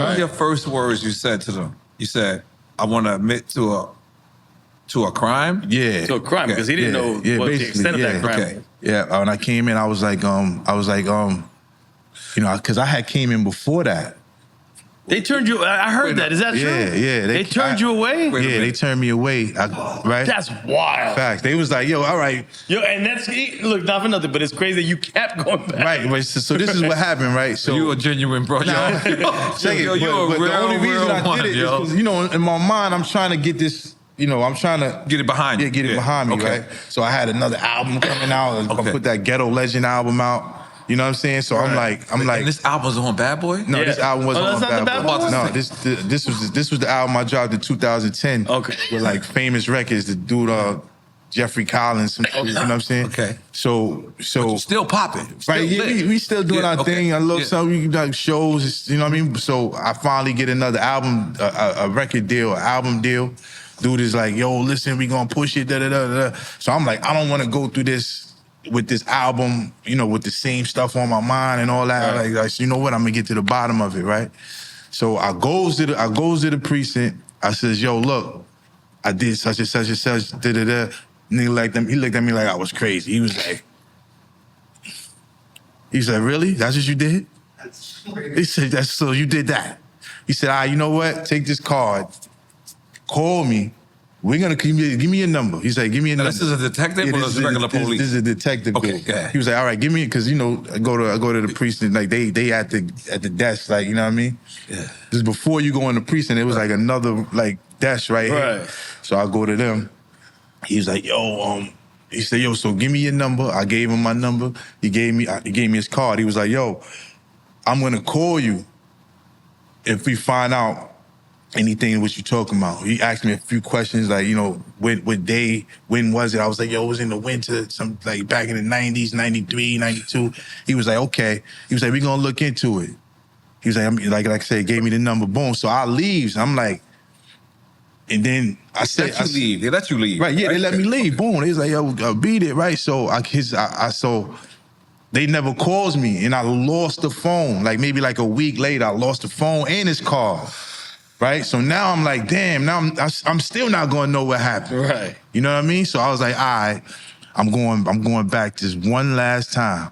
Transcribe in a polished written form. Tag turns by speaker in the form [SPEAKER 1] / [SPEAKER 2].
[SPEAKER 1] What were your first words you said to them? You said, I want to admit to a crime?
[SPEAKER 2] Yeah.
[SPEAKER 3] To a crime, because he didn't know what the extent of that crime was.
[SPEAKER 2] Yeah, when I came in, I was like, you know, because I had came in before that.
[SPEAKER 3] They turned you, I heard that, is that true?
[SPEAKER 2] Yeah.
[SPEAKER 3] They turned you away?
[SPEAKER 2] Yeah, they turned me away, right?
[SPEAKER 3] That's wild.
[SPEAKER 2] Facts. They was like, yo, all right.
[SPEAKER 3] Yo, and that's, look, not for nothing, but it's crazy that you kept going back.
[SPEAKER 2] Right, so this is what happened, right? So
[SPEAKER 1] you a genuine bro.
[SPEAKER 2] Nah, check it, but the only reason I did it is because, you know, in my mind, I'm trying to get this, you know, I'm trying to
[SPEAKER 1] get it behind you.
[SPEAKER 2] Yeah, get it behind me, right? So I had another album coming out. I put that Ghetto Legend album out. You know what I'm saying? So I'm like,
[SPEAKER 1] and this album was on Bad Boy?
[SPEAKER 2] No, this album wasn't on Bad Boy. No,
[SPEAKER 1] this
[SPEAKER 2] this was the album I dropped in 2010.
[SPEAKER 3] Okay.
[SPEAKER 2] With like Famous Records, the dude Jeffrey Collins, you know what I'm saying?
[SPEAKER 1] Okay.
[SPEAKER 2] So
[SPEAKER 1] still popping.
[SPEAKER 2] Right, yeah, we still doing our thing. I love something, like shows, you know what I mean? So I finally get another album, a record deal, an album deal. Dude is like, yo, listen, we gonna push it, da-da-da-da. So I'm like, I don't wanna go through this with this album, you know, with the same stuff on my mind and all that.
[SPEAKER 3] Right.
[SPEAKER 2] Like, you know what? I'm gonna get to the bottom of it, right? So I goes to the precinct. I says, yo, look, I did such and such and such, da-da-da. Nigga he looked at me like I was crazy. He was like, really? That's what you did? He said, so you did that. He said, you know what? Take this card, call me. We're gonna give me your number. He said, give me a number.
[SPEAKER 1] This is a detective or this is regular police?
[SPEAKER 2] This is a detective.
[SPEAKER 1] Okay, yeah.
[SPEAKER 2] He was like, all right, give me, because you know, I go to the precinct, like they at the desk, like, you know what I mean?
[SPEAKER 1] Yeah.
[SPEAKER 2] This is before you go in the precinct, it was like another like desk right here. So I go to them. He was like, yo, he said, yo, so give me your number. I gave him my number. He gave me his card. He was like, yo, I'm gonna call you if we find out anything what you talking about. He asked me a few questions, like, you know, what day, when was it? I was like, yo, it was in the winter, some like back in the 90s, 93, 92. He was like, okay. He was like, we gonna look into it. He was like, like I said, gave me the number, boom. So I leaves. I'm like, and then I said,
[SPEAKER 1] They let you leave.
[SPEAKER 2] Right, yeah, they let me leave. Boom. They was like, yo, beat it, right? So so they never calls me, and I lost the phone. Like maybe like a week later, I lost the phone and his car. Right? So now I'm like, damn, now I'm still not gonna know what happened.
[SPEAKER 3] Right.
[SPEAKER 2] You know what I mean? So I was like, all right, I'm going back just one last time.